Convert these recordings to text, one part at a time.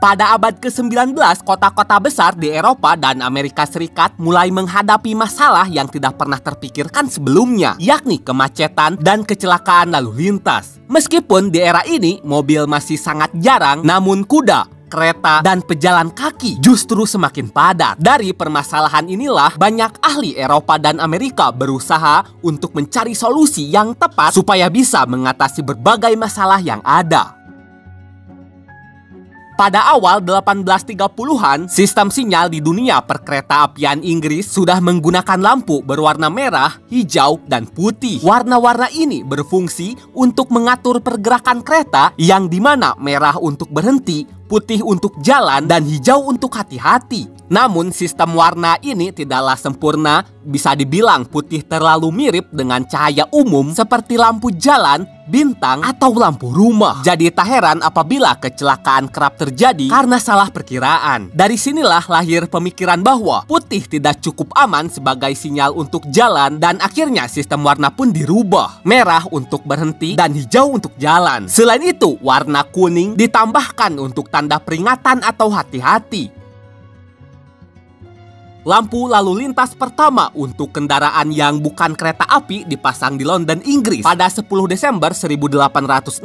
Pada abad ke-19, kota-kota besar di Eropa dan Amerika Serikat mulai menghadapi masalah yang tidak pernah terpikirkan sebelumnya, yakni kemacetan dan kecelakaan lalu lintas. Meskipun di era ini mobil masih sangat jarang, namun kuda, kereta, dan pejalan kaki justru semakin padat. Dari permasalahan inilah banyak ahli Eropa dan Amerika berusaha untuk mencari solusi yang tepat supaya bisa mengatasi berbagai masalah yang ada. Pada awal 1830-an, sistem sinyal di dunia perkereta-apian Inggris sudah menggunakan lampu berwarna merah, hijau, dan putih. Warna-warna ini berfungsi untuk mengatur pergerakan kereta yang dimana merah untuk berhenti, putih untuk jalan, dan hijau untuk hati-hati. Namun sistem warna ini tidaklah sempurna, bisa dibilang putih terlalu mirip dengan cahaya umum seperti lampu jalan, bintang, atau lampu rumah. Jadi tak heran apabila kecelakaan kerap terjadi karena salah perkiraan. Dari sinilah lahir pemikiran bahwa putih tidak cukup aman sebagai sinyal untuk jalan dan akhirnya sistem warna pun dirubah. Merah untuk berhenti dan hijau untuk jalan. Selain itu, warna kuning ditambahkan untuk tanda peringatan atau hati-hati. Lampu lalu lintas pertama untuk kendaraan yang bukan kereta api dipasang di London, Inggris pada 10 Desember 1868.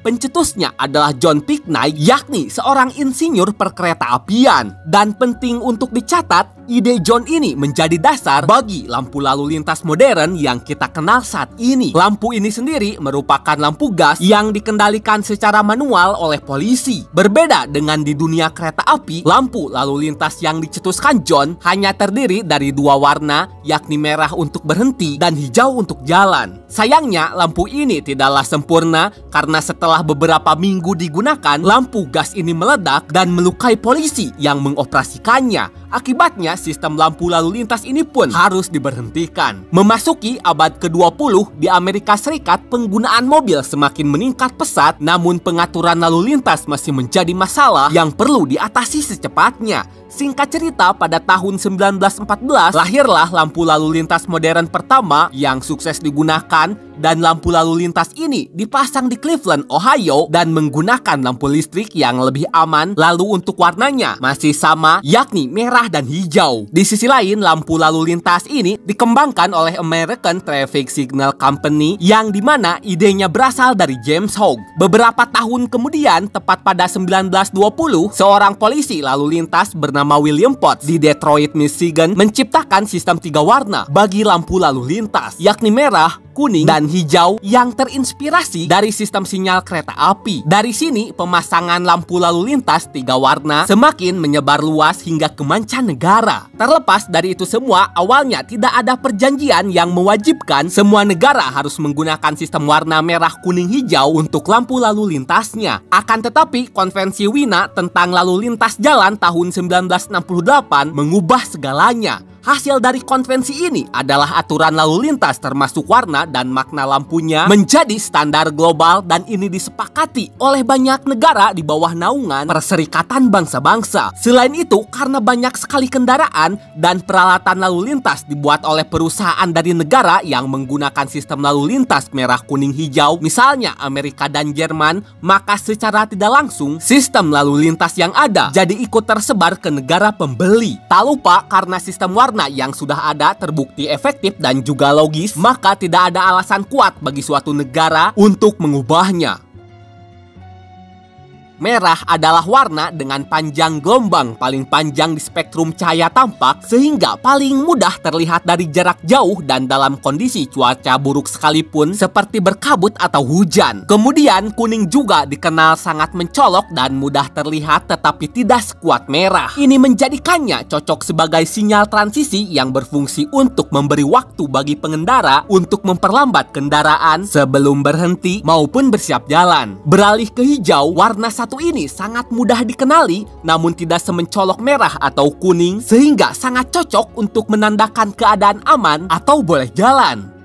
Pencetusnya adalah John Pickney, yakni seorang insinyur perkereta apian. Dan penting untuk dicatat, ide John ini menjadi dasar bagi lampu lalu lintas modern yang kita kenal saat ini. Lampu ini sendiri merupakan lampu gas yang dikendalikan secara manual oleh polisi. Berbeda dengan di dunia kereta api, lampu lalu lintas yang dicetuskan John hanya terdiri dari dua warna, yakni merah untuk berhenti dan hijau untuk jalan. Sayangnya, lampu ini tidaklah sempurna karena setelah beberapa minggu digunakan, lampu gas ini meledak dan melukai polisi yang mengoperasikannya. Akibatnya, sistem lampu lalu lintas ini pun harus diberhentikan. Memasuki abad ke-20, di Amerika Serikat, penggunaan mobil semakin meningkat pesat, namun pengaturan lalu lintas masih menjadi masalah yang perlu diatasi secepatnya. Singkat cerita, pada tahun 1914, lahirlah lampu lalu lintas modern pertama yang sukses digunakan, dan lampu lalu lintas ini dipasang di Cleveland, Ohio, dan menggunakan lampu listrik yang lebih aman. Lalu untuk warnanya masih sama, yakni merah dan hijau. Di sisi lain, lampu lalu lintas ini dikembangkan oleh American Traffic Signal Company, yang dimana idenya berasal dari James Hogg. Beberapa tahun kemudian, tepat pada 1920, seorang polisi lalu lintas bernama William Potts di Detroit, Michigan, menciptakan sistem 3 warna bagi lampu lalu lintas, yakni merah, kuning, dan hijau yang terinspirasi dari sistem sinyal kereta api. Dari sini, pemasangan lampu lalu lintas 3 warna semakin menyebar luas hingga ke mancanegara. Terlepas dari itu semua, awalnya tidak ada perjanjian yang mewajibkan semua negara harus menggunakan sistem warna merah, kuning, hijau untuk lampu lalu lintasnya. Akan tetapi, Konvensi Wina tentang lalu lintas jalan tahun 1968 mengubah segalanya. Hasil dari konvensi ini adalah aturan lalu lintas termasuk warna dan makna lampunya menjadi standar global, dan ini disepakati oleh banyak negara di bawah naungan Perserikatan Bangsa-Bangsa. Selain itu, karena banyak sekali kendaraan dan peralatan lalu lintas dibuat oleh perusahaan dari negara yang menggunakan sistem lalu lintas merah, kuning, hijau, misalnya Amerika dan Jerman, maka secara tidak langsung sistem lalu lintas yang ada jadi ikut tersebar ke negara pembeli. Tak lupa, karena sistem warna yang sudah ada terbukti efektif dan juga logis, maka tidak ada alasan kuat bagi suatu negara untuk mengubahnya. Merah adalah warna dengan panjang gelombang paling panjang di spektrum cahaya tampak, sehingga paling mudah terlihat dari jarak jauh dan dalam kondisi cuaca buruk sekalipun seperti berkabut atau hujan. Kemudian kuning juga dikenal sangat mencolok dan mudah terlihat tetapi tidak sekuat merah. Ini menjadikannya cocok sebagai sinyal transisi yang berfungsi untuk memberi waktu bagi pengendara untuk memperlambat kendaraan sebelum berhenti maupun bersiap jalan. Beralih ke hijau, warna satu ini sangat mudah dikenali, namun tidak semencolok merah atau kuning, sehingga sangat cocok untuk menandakan keadaan aman atau boleh jalan.